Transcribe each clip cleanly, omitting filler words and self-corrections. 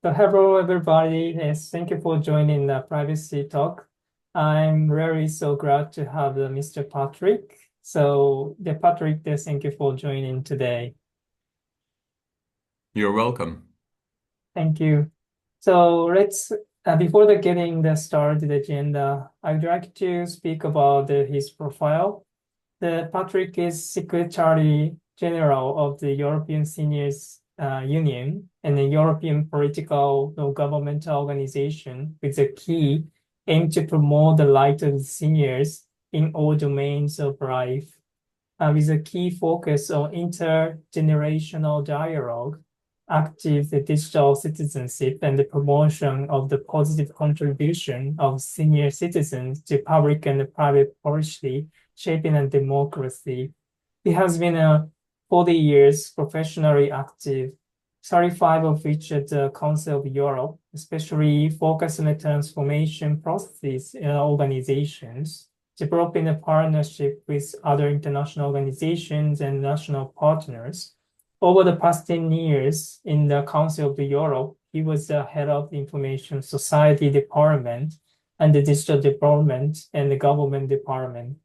So hello everybody. Yes, thank you for joining the privacy talk. I'm really so glad to have Mr. Patrick. Patrick, thank you for joining today. You're welcome. Thank you. So let's before getting the started agenda, I'd like to speak about his profile. The Patrick is Secretary General of the European Seniors Union and a European political non-governmental organization with a key aim to promote the right of seniors in all domains of life, with a key focus on intergenerational dialogue, active digital citizenship, and the promotion of the positive contribution of senior citizens to public and private policy shaping a democracy. He has been 40 years professionally active, 35 of which at the Council of Europe, especially focused on the transformation processes in organizations, developing a partnership with other international organizations and national partners. Over the past 10 years in the Council of Europe, he was the head of the Information Society Department and the Digital Department and the Government Department.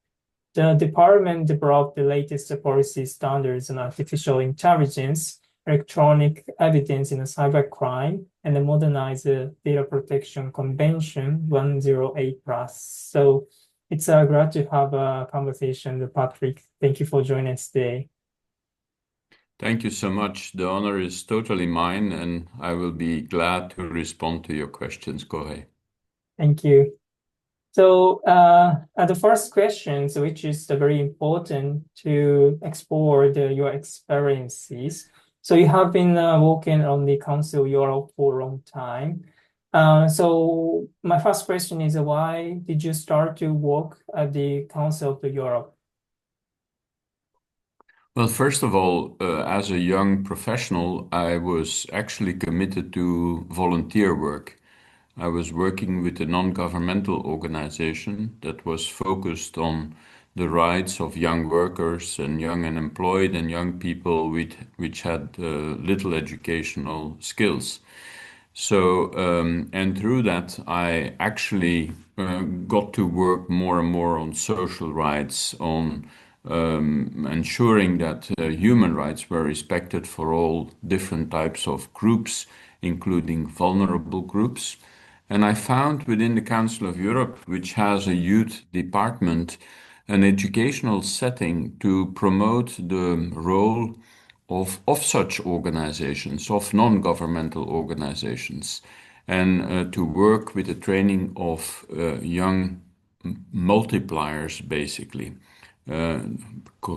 The department developed the latest policy standards on artificial intelligence, electronic evidence in cybercrime, and the modernized Data Protection Convention 108 plus. So it's glad to have a conversation with Patrick. Thank you for joining us today. Thank you so much. The honor is totally mine, and I will be glad to respond to your questions. Go ahead. Thank you. The first question, which is very important to explore your experiences. So you have been working on the Council of Europe for a long time. So my first question is, why did you start to work at the Council of Europe? Well, first of all, as a young professional, I was actually committed to volunteer work. I was working with a non-governmental organization that was focused on the rights of young workers and young unemployed and young people which had little educational skills. And through that, I actually got to work more and more on social rights, on ensuring that human rights were respected for all different types of groups, including vulnerable groups. And I found within the Council of Europe, which has a youth department, an educational setting to promote the role of such organizations, of non-governmental organizations, and to work with the training of young multipliers, basically. Uh,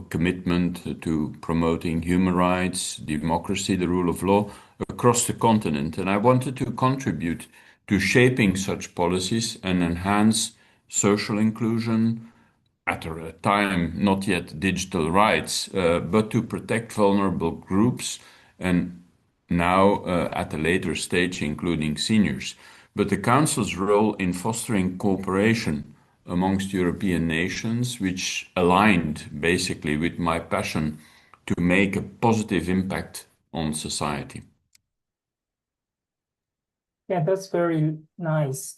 Commitment to promoting human rights, democracy, the rule of law across the continent. And I wanted to contribute to shaping such policies and enhance social inclusion, at a time not yet digital rights, but to protect vulnerable groups and now at a later stage, including seniors. But the Council's role in fostering cooperation amongst European nations, which aligned basically with my passion to make a positive impact on society. Yeah, that's very nice.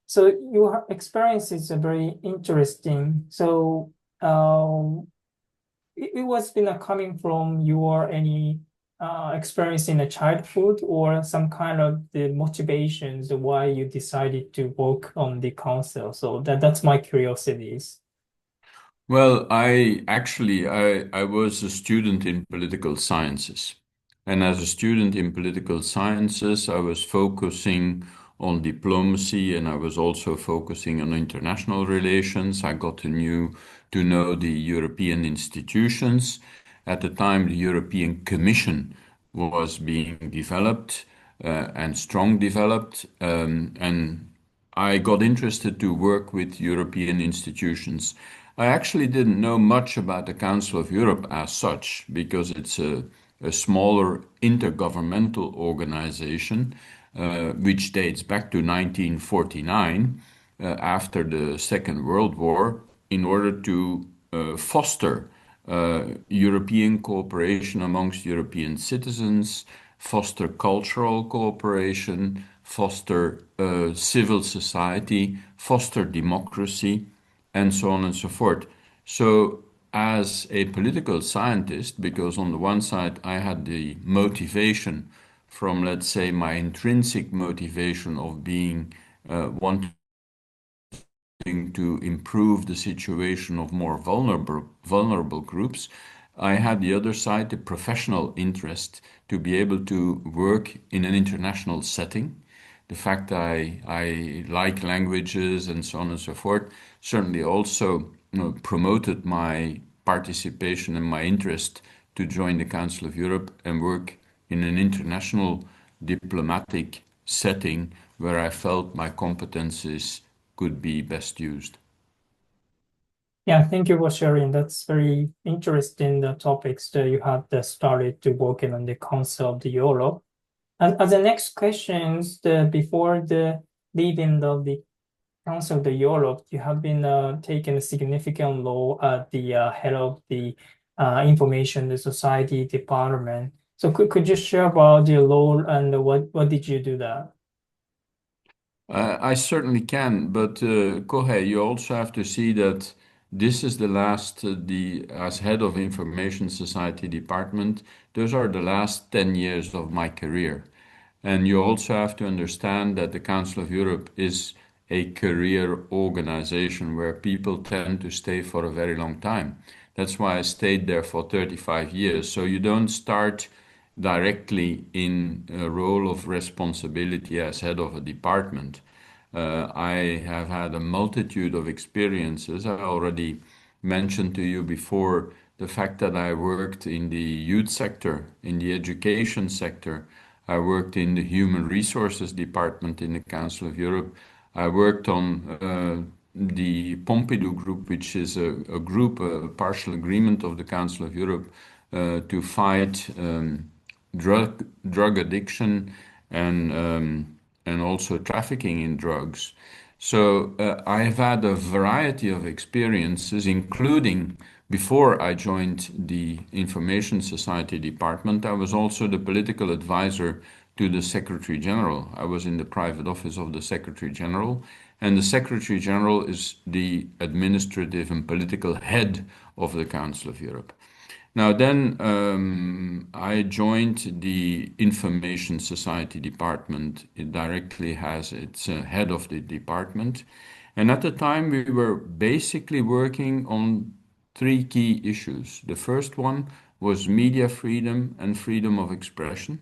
So your experience is very interesting. It was been coming from your any experience in a childhood or some kind of the motivations why you decided to work on the council. So that's my curiosities. Well, I was a student in political sciences. And as a student in political sciences, I was focusing on diplomacy and I was also focusing on international relations. I got to know the European institutions. At the time, the European Commission was being developed and strong developed. And I got interested to work with European institutions. I actually didn't know much about the Council of Europe as such because it's a smaller intergovernmental organization which dates back to 1949 after the Second World War in order to foster European cooperation amongst European citizens foster cultural cooperation, foster civil society, foster democracy, and so on and so forth. So, as a political scientist, because on the one side I had the motivation from, let's say, my intrinsic motivation of being wanting to improve the situation of more vulnerable groups, I had the other side, the professional interest to be able to work in an international setting. The fact that I like languages and so on and so forth certainly also, promoted my participation and my interest to join the Council of Europe and work in an international diplomatic setting where I felt my competences could be best used. Yeah, thank you for sharing. That's very interesting, the topics that you have started to working on the Council of the Europe. And as the next questions, before the leading of the Council of the Europe, you have been taking a significant role at the head of the Information the Society Department. So could you share about your role and what did you do there? I certainly can, but Kohei, you also have to see that this is the last, the as head of Information Society Department, those are the last 10 years of my career. And you also have to understand that the Council of Europe is a career organization where people tend to stay for a very long time. That's why I stayed there for 35 years. So you don't start directly in a role of responsibility as head of a department. I have had a multitude of experiences. I already mentioned to you before the fact that I worked in the youth sector, in the education sector. I worked in the human resources department in the Council of Europe. I worked on the Pompidou Group, which is a group, a partial agreement of the Council of Europe to fight drug addiction and and also trafficking in drugs. So I have had a variety of experiences, including before I joined the Information Society Department, I was also the political advisor to the Secretary General. I was in the private office of the Secretary General, and the Secretary General is the administrative and political head of the Council of Europe. Now, then I joined the Information Society Department. It directly has its head of the department. And at the time, we were basically working on three key issues. The first one was media freedom and freedom of expression.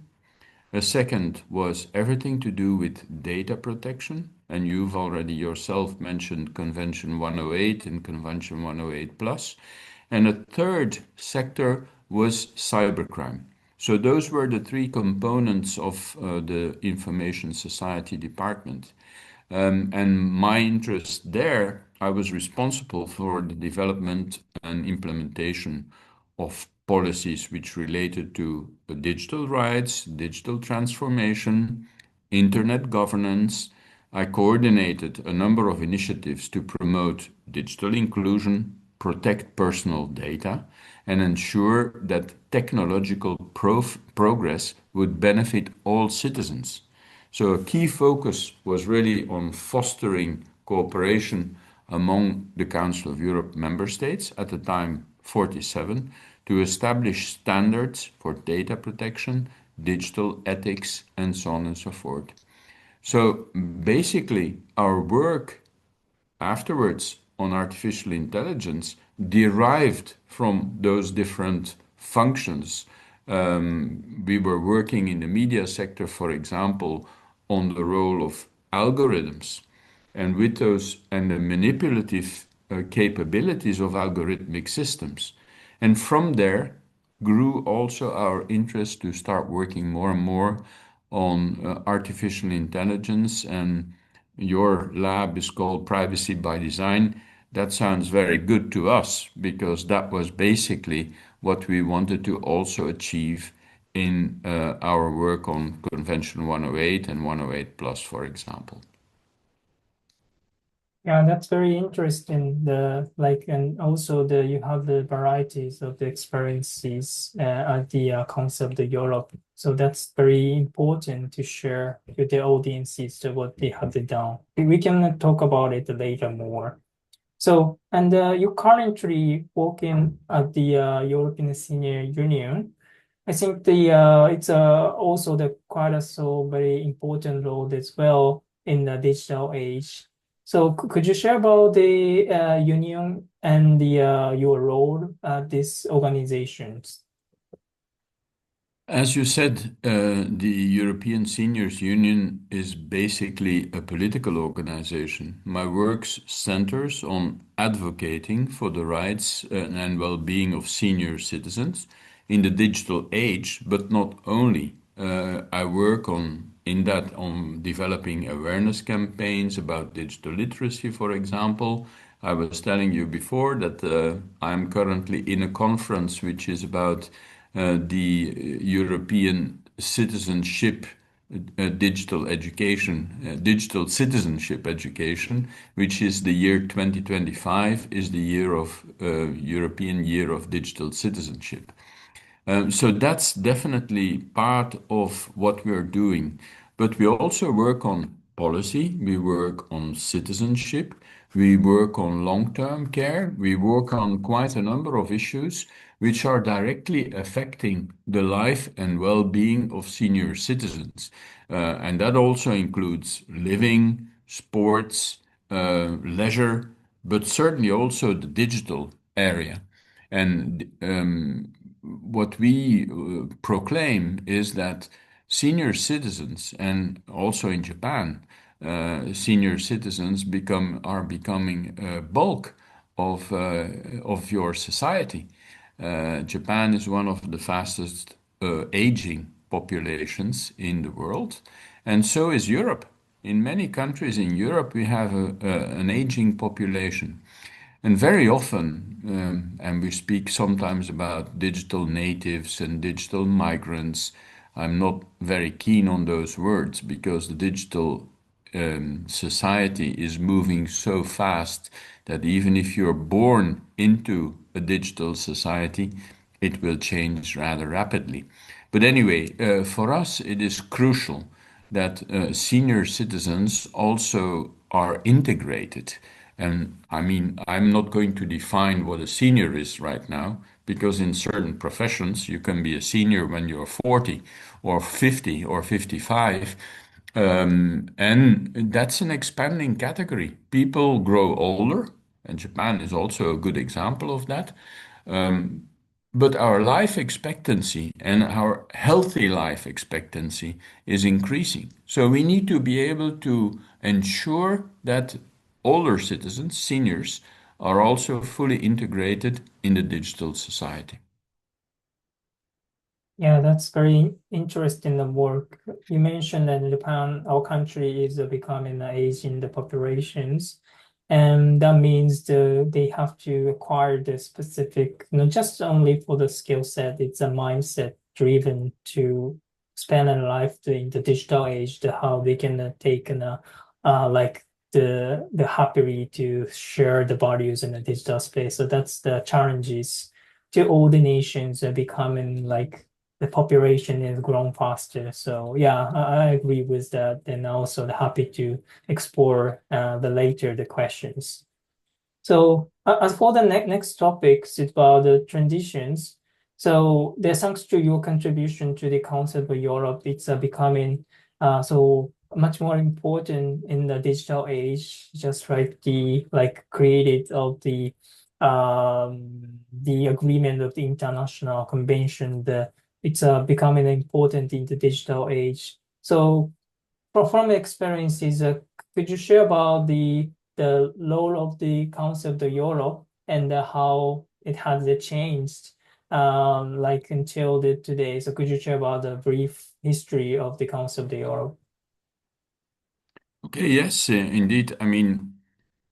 A second was everything to do with data protection, and you've already yourself mentioned Convention 108 and Convention 108 plus. And a third sector was cybercrime. So those were the three components of the Information Society Department. And my interest there, I was responsible for the development and implementation of policies which related to digital rights, digital transformation, internet governance. I coordinated a number of initiatives to promote digital inclusion, protect personal data, and ensure that technological progress would benefit all citizens. So a key focus was really on fostering cooperation among the Council of Europe member states, at the time 47, to establish standards for data protection, digital ethics, and so on and so forth. So basically, our work afterwards on artificial intelligence derived from those different functions. We were working in the media sector, for example, on the role of algorithms and with those and the manipulative capabilities of algorithmic systems. And from there grew also our interest to start working more and more on artificial intelligence, and your lab is called Privacy by Design. That sounds very good to us because that was basically what we wanted to also achieve in our work on Convention 108 and 108 plus, for example. Yeah, that's very interesting. The like, and also the you have the varieties of the experiences at the concept of Europe. So that's very important to share with the audiences to what they have done. We can talk about it later more. So, and you currently working at the European Senior Union. I think the it's also the quite a so very important role as well in the digital age. So could you share about the union and the your role at these organizations? As you said, the European Seniors Union is basically a political organization. My work centers on advocating for the rights and well-being of senior citizens in the digital age, but not only. I work on developing awareness campaigns about digital literacy, for example. I was telling you before that I'm currently in a conference which is about the European citizenship digital citizenship education, which is the year 2025, is the year of European Year of Digital Citizenship. So that's definitely part of what we're doing. But we also work on policy, we work on citizenship, we work on long-term care, we work on quite a number of issues which are directly affecting the life and well-being of senior citizens. And that also includes living, sports, leisure, but certainly also the digital area. And what we proclaim is that senior citizens, and also in Japan, senior citizens are becoming a bulk of your society. Japan is one of the fastest aging populations in the world, and so is Europe. In many countries in Europe, we have an aging population. And very often, and we speak sometimes about digital natives and digital migrants. I'm not very keen on those words because the digital society is moving so fast that even if you're born into a digital society, it will change rather rapidly. But anyway, for us, it is crucial that senior citizens also are integrated. And I mean, I'm not going to define what a senior is right now, because in certain professions, you can be a senior when you're 40 or 50 or 55. And that's an expanding category. People grow older, and Japan is also a good example of that. But our life expectancy and our healthy life expectancy is increasing. So we need to be able to ensure that older citizens, seniors, are also fully integrated in the digital society. Yeah, that's very interesting the work. You mentioned that in Japan, our country is becoming aging the populations. And that means they have to acquire the specific, not just only for the skill set, it's a mindset driven to spend a life in the digital age, how they can take like the happily to share the values in the digital space. So that's the challenges to all the nations are becoming like the population is growing faster. So yeah, I agree with that. And also happy to explore the questions. So as for the next topics, it's about the transitions. So the thanks to your contribution to the concept of Europe, it's becoming so much more important in the digital age, just like the like created of the agreement of the international convention. It's becoming important in the digital age. So from experiences, could you share about the role of the concept of Europe and how it has changed like until today? So could you share about the brief history of the concept of Europe? Okay, yes, indeed. I mean,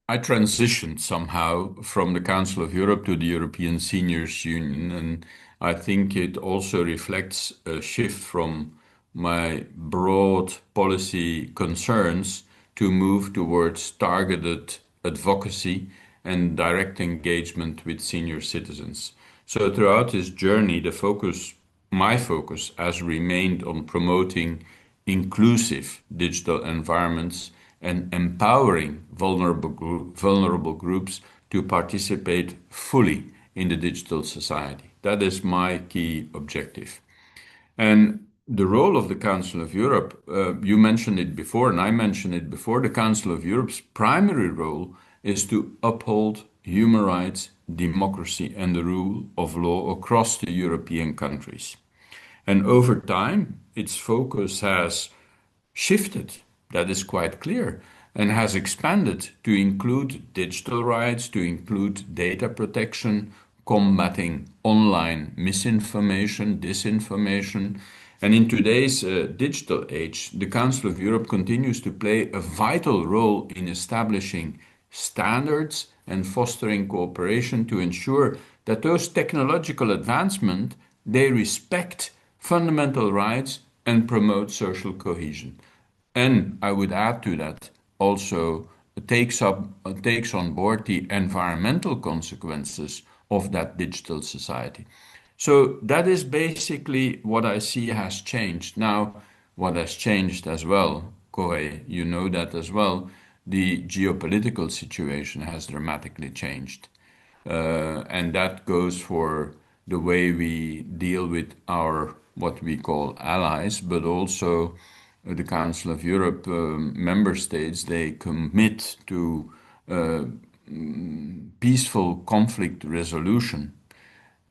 I transitioned somehow from the Council of Europe to the European Seniors Union, and I think it also reflects a shift from my broad policy concerns to move towards targeted advocacy, and direct engagement with senior citizens. So throughout this journey, my focus has remained on promoting inclusive digital environments and empowering vulnerable groups to participate fully in the digital society. That is my key objective. And the role of the Council of Europe, you mentioned it before, and I mentioned it before. The Council of Europe's primary role is to uphold human rights, democracy, and the rule of law across the European countries. And over time, its focus has shifted, that is quite clear, and has expanded to include digital rights, to include data protection, combating online misinformation, disinformation. And in today's digital age, the Council of Europe continues to play a vital role in establishing standards and fostering cooperation to ensure that those technological advancements they respect fundamental rights and promote social cohesion. And I would add to that also takes on board the environmental consequences of that digital society. So that is basically what I see has changed. Now, what has changed as well, Kohei, you know that as well, the geopolitical situation has dramatically changed. And that goes for the way we deal with our what we call allies, but also the Council of Europe member states. They commit to uh, peaceful conflict resolution.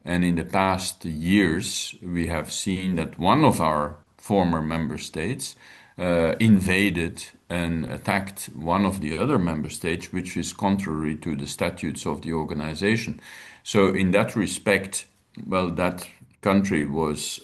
And in the past years, we have seen that one of our former member states invaded and attacked one of the other member states, which is contrary to the statutes of the organization. So, in that respect, well, that country was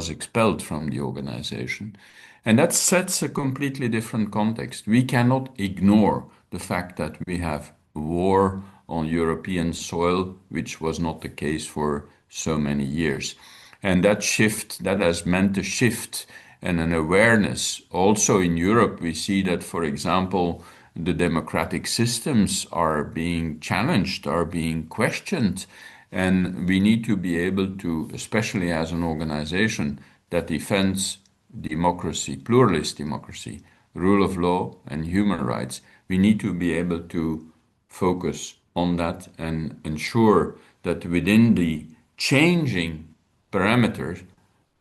expelled from the organization. And that sets a completely different context. We cannot ignore the fact that we have war on European soil, which was not the case for so many years. And that shift, that has meant a shift and an awareness. Also in Europe, we see that, for example, the democratic systems are being challenged, are being questioned. And we need to be able to, especially as an organization that defends democracy, pluralist democracy, rule of law, and human rights, we need to be able to focus on that and ensure that within the changing parameters,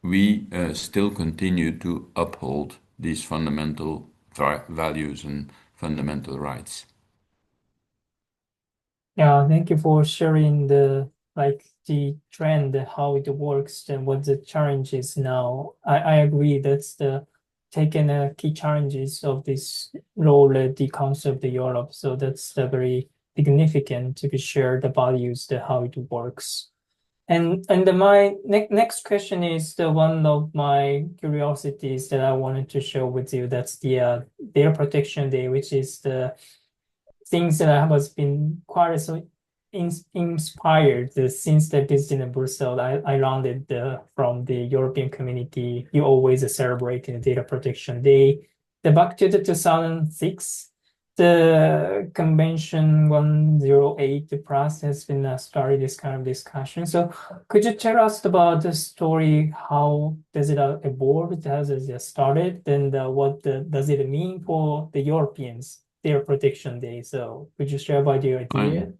we still continue to uphold these fundamental values and fundamental rights. Yeah, thank you for sharing the trend, how it works and what the challenge is now. I agree that's the taken key challenges of this role at the Council of the Europe. So that's very significant to be shared the values, the how it works. And my next question is the one of my curiosities that I wanted to share with you. That's the Data Protection Day, which is the things that I was been quite so inspired since the visit in Brussels. I learned from the European community. You always celebrate the Data Protection Day. The back to the 2006, the Convention 108 plus has been started this kind of discussion. So could you tell us about the story? How does it evolve? How does it started? And what does it mean for the Europeans? Their protection day. So could you share about your idea? Fine.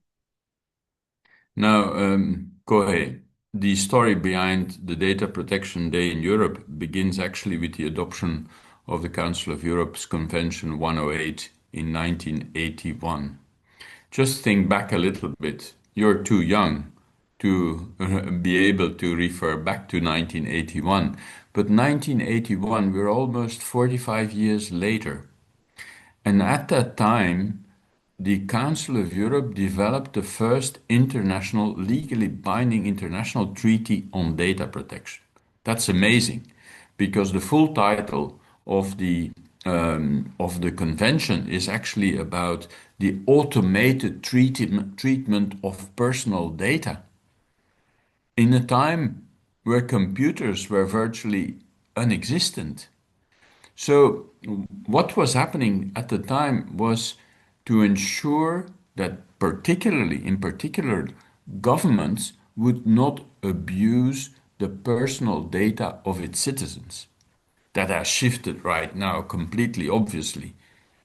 Now, go ahead. The story behind the Data Protection Day in Europe begins actually with the adoption of the Council of Europe's Convention 108 in 1981. Just think back a little bit. You're too young to be able to refer back to 1981. But 1981, we're almost 45 years later. And at that time, the Council of Europe developed the first international, legally binding international treaty on data protection. That's amazing, because the full title of the convention is actually about the automated treatment of personal data in a time where computers were virtually unexistent. So, what was happening at the time was to ensure that in particular, governments would not abuse the personal data of its citizens. That has shifted right now completely, obviously.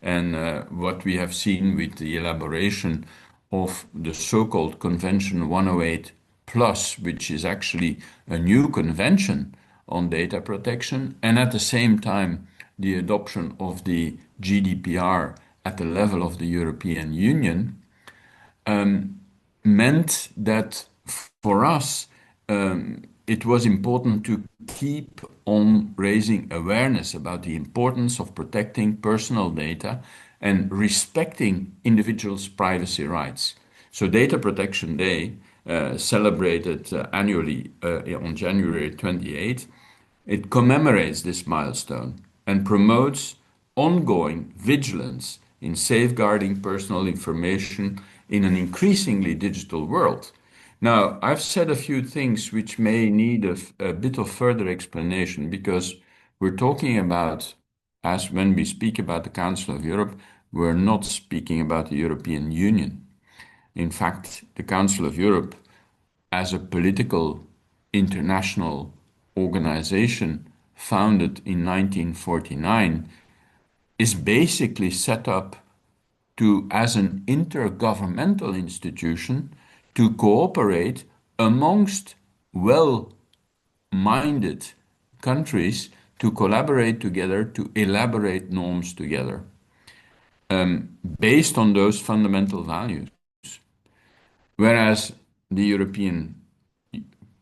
And what we have seen with the elaboration of the so-called Convention 108 Plus, which is actually a new convention on data protection, and at the same time, the adoption of the GDPR at the level of the European Union, meant that for us, it was important to keep on raising awareness about the importance of protecting personal data and respecting individuals' privacy rights. So, Data Protection Day, celebrated annually on January 28th, it commemorates this milestone and promotes ongoing vigilance in safeguarding personal information in an increasingly digital world. Now, I've said a few things which may need a bit of further explanation because we're talking about, as when we speak about the Council of Europe, we're not speaking about the European Union. In fact, the Council of Europe, as a political international organization founded in 1949, is basically set up to, as an intergovernmental institution, to cooperate amongst well minded countries to collaborate together to elaborate norms together based on those fundamental values. Whereas the European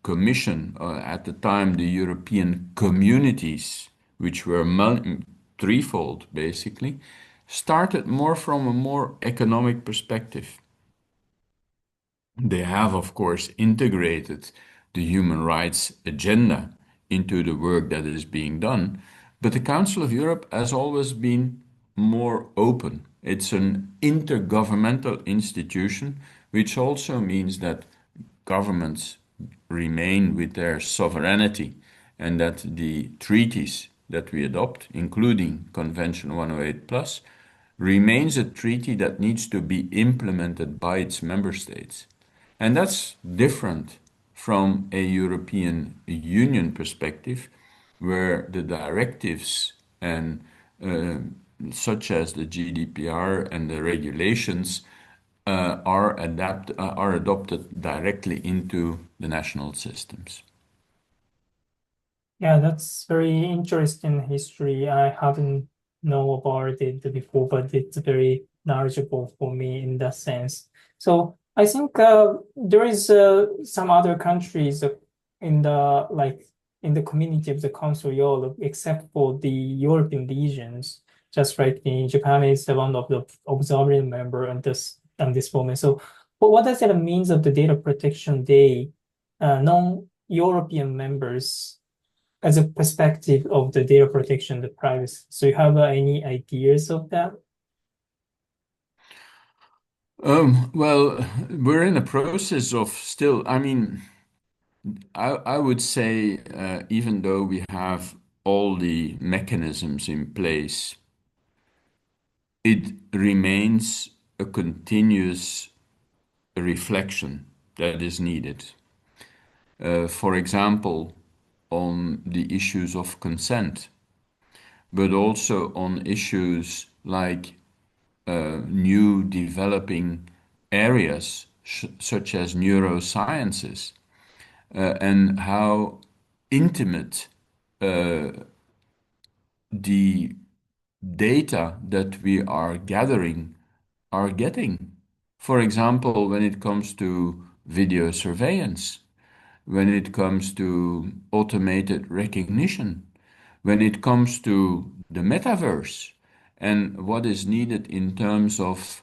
Commission, at the time, the European communities, which were threefold basically, started more from a more economic perspective. They have, of course, integrated the human rights agenda into the work that is being done, but the Council of Europe has always been more open. It's an intergovernmental institution, which also means that governments remain with their sovereignty and that the treaties that we adopt, including Convention 108 Plus, remains a treaty that needs to be implemented by its member states. And that's different from a European Union perspective, where the directives and such as the GDPR and the regulations are adopted directly into the national systems. Yeah, that's very interesting history. I haven't know about it before, but it's very knowledgeable for me in that sense. So I think there is some other countries in the in the community of the Council of Europe, except for the European regions. Just like in Japan is the one of the observing member on this moment. So, but what does it mean of the Data Protection Day? Non-European members as a perspective of the data protection, the privacy. So you have any ideas of that? Well, we're in a process of still, I mean, I would say, even though we have all the mechanisms in place, it remains a continuous reflection that is needed. For example, on the issues of consent, but also on issues like new developing areas such as neurosciences, and how intimate the data that we are gathering are getting. For example, when it comes to video surveillance, when it comes to automated recognition, when it comes to the metaverse, and what is needed in terms of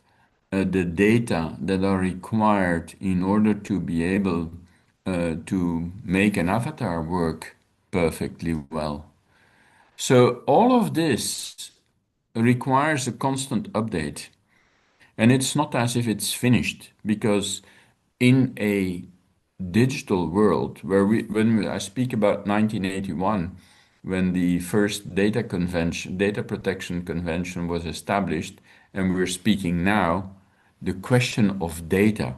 the data that are required in order to be able to make an avatar work perfectly well. So all of this requires a constant update. And it's not as if it's finished, because in a digital world where I speak about 1981, when the first data protection convention was established, and we're speaking now, the question of data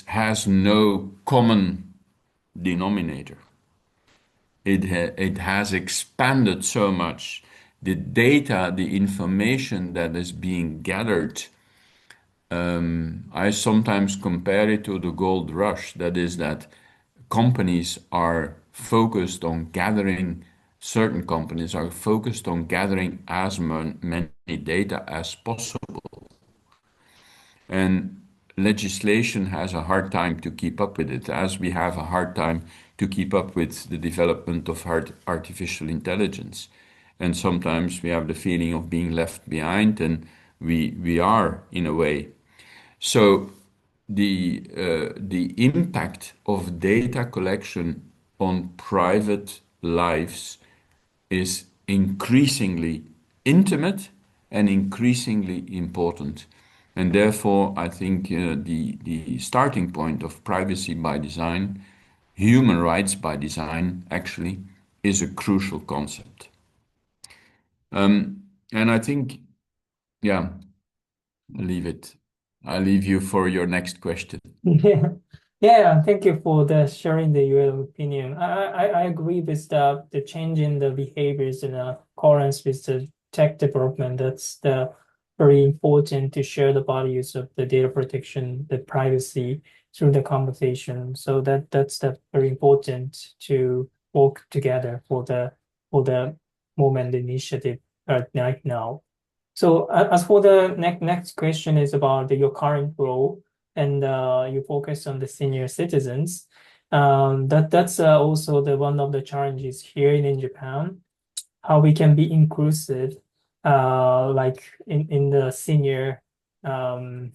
has no common denominator. It has expanded so much. The data, the information that is being gathered, I sometimes compare it to the gold rush. That is, that companies are focused on gathering, certain companies are focused on gathering as many data as possible. And legislation has a hard time to keep up with it, as we have a hard time to keep up with the development of artificial intelligence. And sometimes we have the feeling of being left behind, and we are in a way. So the impact of data collection on private lives is increasingly intimate and increasingly important. And therefore, I think the starting point of privacy by design, human rights by design, actually, is a crucial concept. And I think, yeah, I'll leave it. I'll leave you for your next question. Yeah, yeah. Thank you for the sharing your opinion. I agree with the change in the behaviors in accordance with the tech development. That's the very important to share the values of the data protection, the privacy through the conversation. So that's the very important to work together for the moment initiative right now. So as for the next question is about your current role and you focus on the senior citizens. That's also the one of the challenges here in Japan, how we can be inclusive, like in the senior um,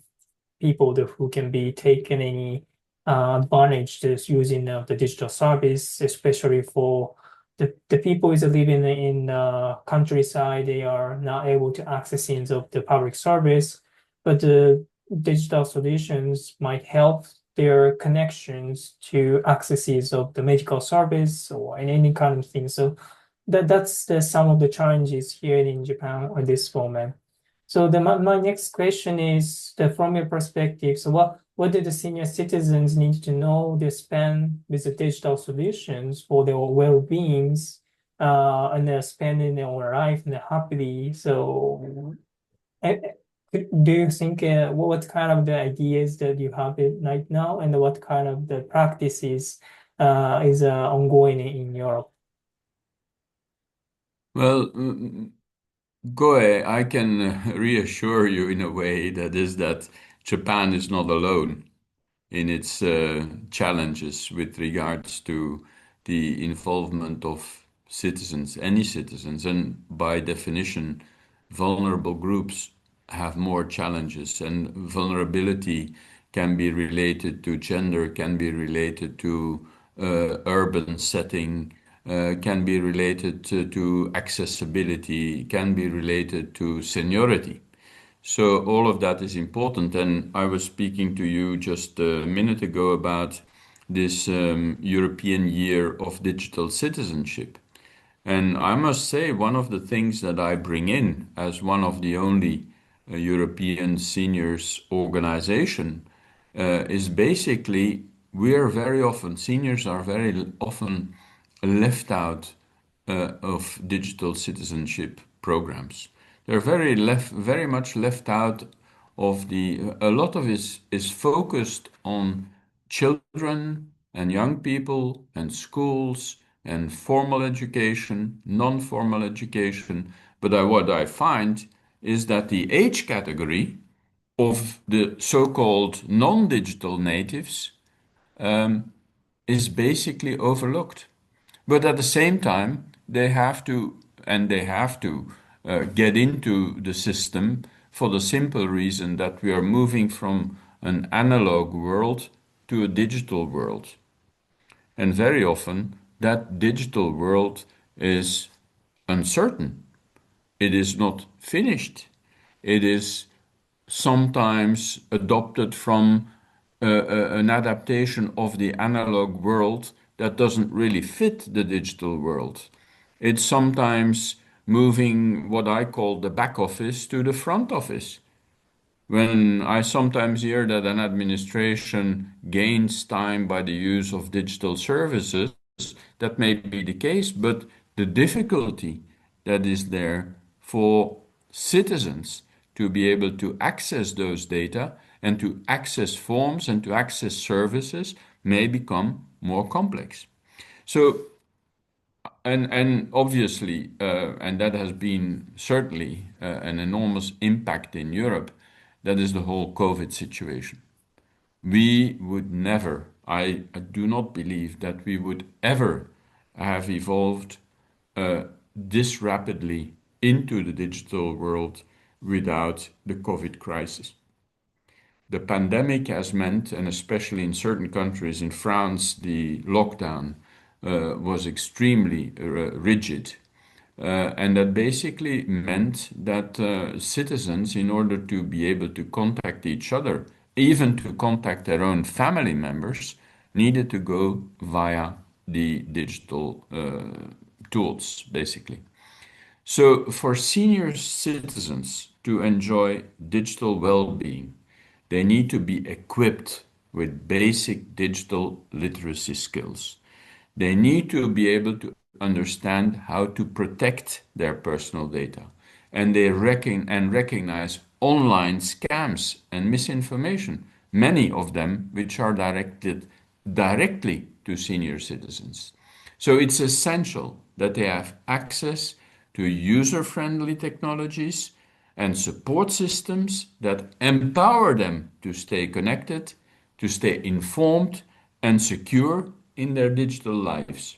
people who can be taken any advantage to using the digital service, especially for the people is living in countryside, they are not able to access of the public service, but the digital solutions might help their connections to accesses of the medical service or any kind of thing. So that's some of the challenges here in Japan at this moment. So my next question is from your perspective. So what do the senior citizens need to know to spend with the digital solutions for their well-beings and they're spending their life and they're happily. So uh, do you think what kind of the ideas that you have it right now and what kind of the practices is ongoing in Europe? Well, Goe, I can reassure you in a way that is that Japan is not alone in its challenges with regards to the involvement of citizens, any citizens, and by definition, vulnerable groups have more challenges, and vulnerability can be related to gender, can be related to urban setting, can be related to accessibility, can be related to seniority. So all of that is important. And I was speaking to you just a minute ago about this European Year of Digital Citizenship. And I must say, one of the things that I bring in as one of the only European seniors organization is basically seniors are very often left out of digital citizenship programs. They're very much left out of a lot of it is focused on children and young people and schools and formal education, non-formal education. But what I find is that the age category of the so-called non-digital natives is basically overlooked. But at the same time, they have to get into the system for the simple reason that we are moving from an analog world to a digital world. And very often, that digital world is uncertain. It is not finished. It is sometimes adopted from an adaptation of the analog world that doesn't really fit the digital world. It's sometimes moving what I call the back office to the front office. When I sometimes hear that an administration gains time by the use of digital services, that may be the case, but the difficulty that is there for citizens to be able to access those data and to access forms and to access services may become more complex. So, and obviously, and that has been certainly an enormous impact in Europe, that is the whole COVID situation. We would never, I do not believe that we would ever have evolved this rapidly into the digital world without the COVID crisis. The pandemic has meant, and especially in certain countries, in France, the lockdown was extremely rigid. And that basically meant that citizens, in order to be able to contact each other, even to contact their own family members, needed to go via the digital tools, basically. So, for senior citizens to enjoy digital well being, they need to be equipped with basic digital literacy skills. They need to be able to understand how to protect their personal data. And they recognize online scams and misinformation, many of them which are directed directly to senior citizens. So it's essential that they have access to user-friendly technologies and support systems that empower them to stay connected, to stay informed and secure in their digital lives.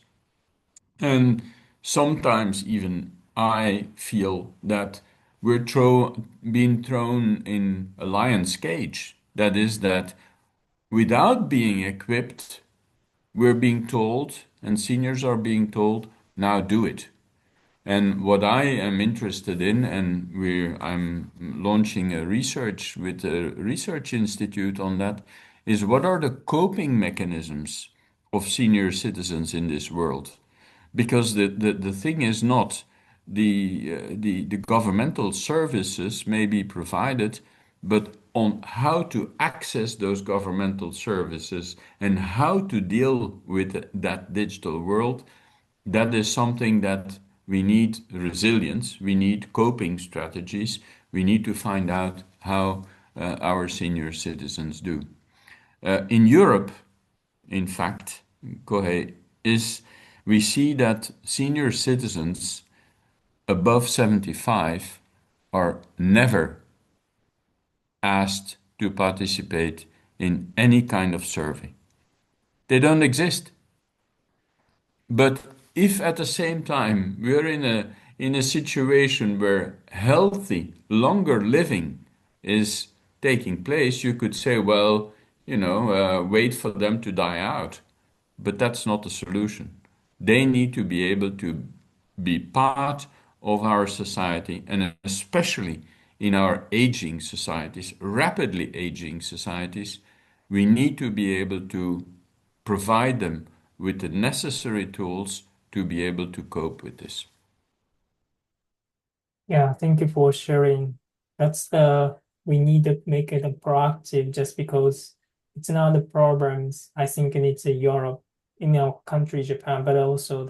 And sometimes even I feel that being thrown in a lion's cage. That is, that without being equipped, we're being told, and seniors are being told, now do it. And what I am interested in, and I'm launching a research with a research institute on that, is what are the coping mechanisms of senior citizens in this world? Because the thing is not the governmental services may be provided, but on how to access those governmental services and how to deal with that digital world, that is something that we need resilience, we need coping strategies, we need to find out how our senior citizens do. In Europe, in fact, Kohe, is we see that senior citizens above 75 are never asked to participate in any kind of survey. They don't exist. But if at the same time we're in a situation where healthy, longer living is taking place, you could say, well, wait for them to die out. But that's not the solution. They need to be able to be part of our society, and especially in our aging societies, rapidly aging societies, we need to be able to provide them with the necessary tools to be able to cope with this. Yeah, thank you for sharing. That's we need to make it a proactive just because it's not the problems. I think it's a Europe, in our country, Japan, but also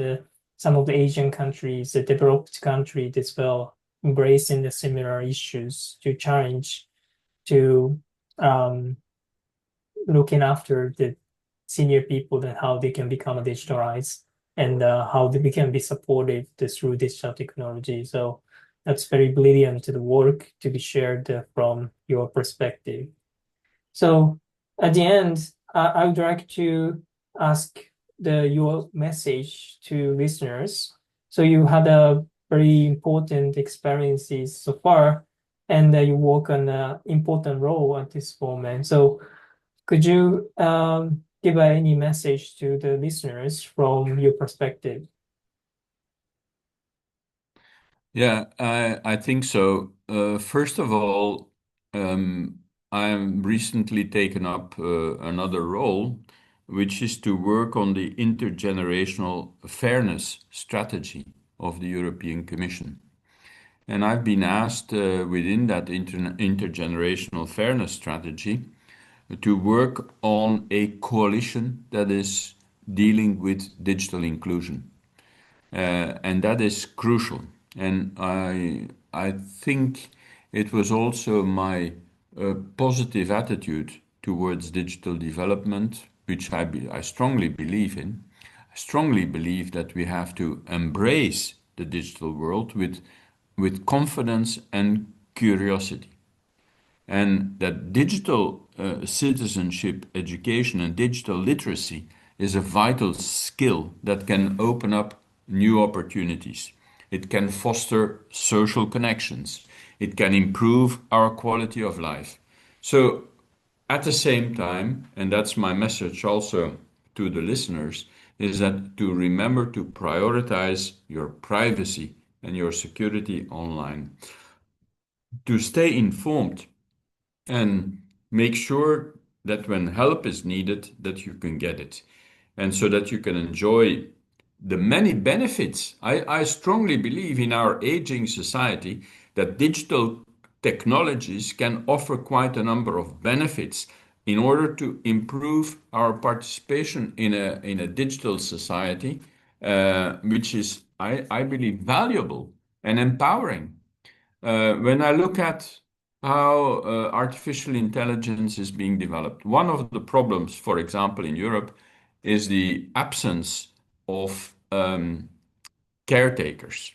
some of the Asian countries, the developed countries as well, embracing the similar issues to challenge to um, looking after the senior people and how they can become digitalized and how they can be supported through digital technology. So that's very brilliant to the work to be shared from your perspective. So at the end, I would like to ask your message to listeners. So you had a very important experiences so far, and you work on an important role at this moment. So could you give any message to the listeners from your perspective? Yeah, I think so. First of all, um, I'm recently taken up another role, which is to work on the intergenerational fairness strategy. of the European Commission. And I've been asked within that intergenerational fairness strategy to work on a coalition that is dealing with digital inclusion. And that is crucial. And I think it was also my positive attitude towards digital development, which I strongly believe in. I strongly believe that we have to embrace the digital world with confidence and curiosity, and that digital citizenship, education, and digital literacy is a vital skill that can open up new opportunities. It can foster social connections. It can improve our quality of life. So, at the same time, and that's my message also to the listeners, is that to remember to prioritize your privacy and your security online, to stay informed and make sure that when help is needed that you can get it, and so that you can enjoy the many benefits. I strongly believe in our aging society that digital technologies can offer quite a number of benefits in order to improve our participation in a digital society, which is, I believe, valuable and empowering. When I look at how artificial intelligence is being developed, one of the problems, for example, in Europe, is the absence of caretakers.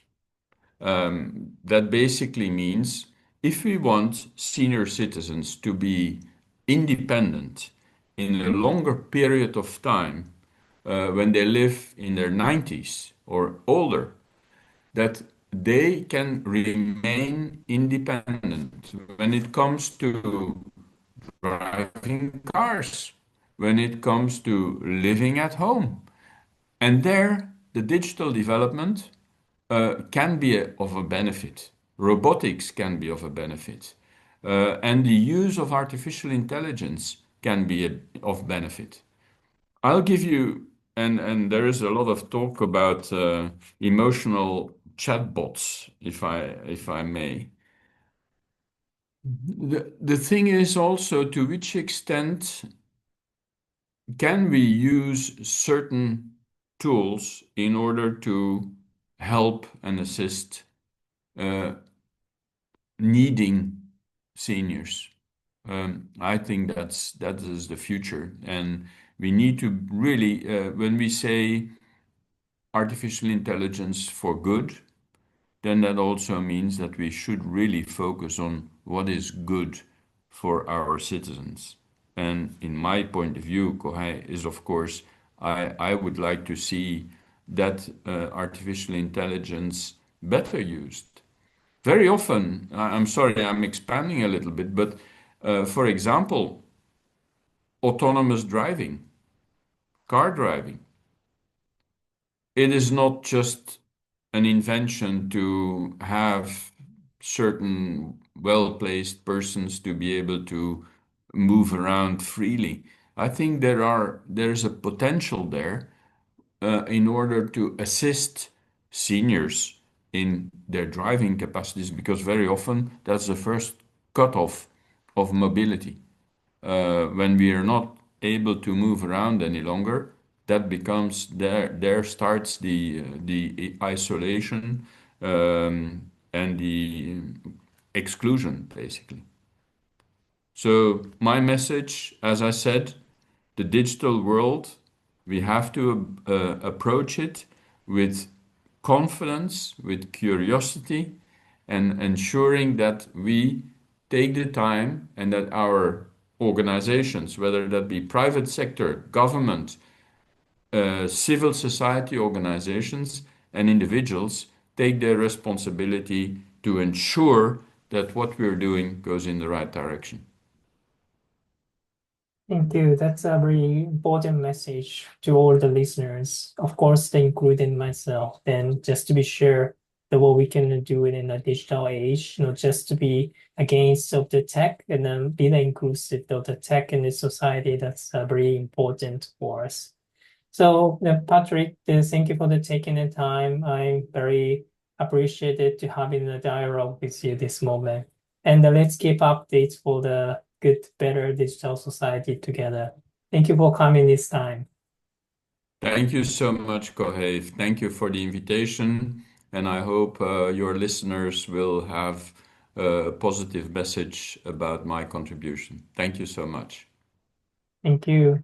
That basically means if we want senior citizens to be independent in a longer period of time, when they live in their 90s or older, that they can remain independent when it comes to driving cars, when it comes to living at home. And there, the digital development can be of a benefit. Robotics can be of a benefit. And the use of artificial intelligence can be of benefit. I'll give you, and there is a lot of talk about emotional chatbots, if I may. The thing is also to which extent can we use certain tools in order to help and assist uh, needing seniors? I think that is the future, and we need to really, when we say artificial intelligence for good, then that also means that we should really focus on what is good for our citizens. And in my point of view, Kohai, is of course, I would like to see that artificial intelligence better used. Very often, I'm sorry, I'm expanding a little bit, but for example, autonomous driving, car driving. It is not just an invention to have certain well-placed persons to be able to move around freely. I think there's a potential there in order to assist seniors in their driving capacities, because very often that's the first cutoff of mobility. When we are not able to move around any longer, that becomes there starts the isolation and the exclusion, basically. So my message, as I said, the digital world, we have to approach it with confidence, with curiosity, and ensuring that we take the time and that our organizations, whether that be private sector, government, civil society organizations, and individuals, take their responsibility to ensure that what we're doing goes in the right direction. Thank you. That's a very important message to all the listeners. Of course, they including myself. Then just to be sure that what we can do it in a digital age, not just to be against of the tech and then be the inclusive of the tech in the society. That's very important for us. So, Patrick, thank you for the taking the time. I'm very appreciated to having the dialogue with you this moment. And let's keep updates for the good, better digital society together. Thank you for coming this time. Thank you so much, Kohei. Thank you for the invitation, and I hope your listeners will have a positive message about my contribution. Thank you so much. Thank you.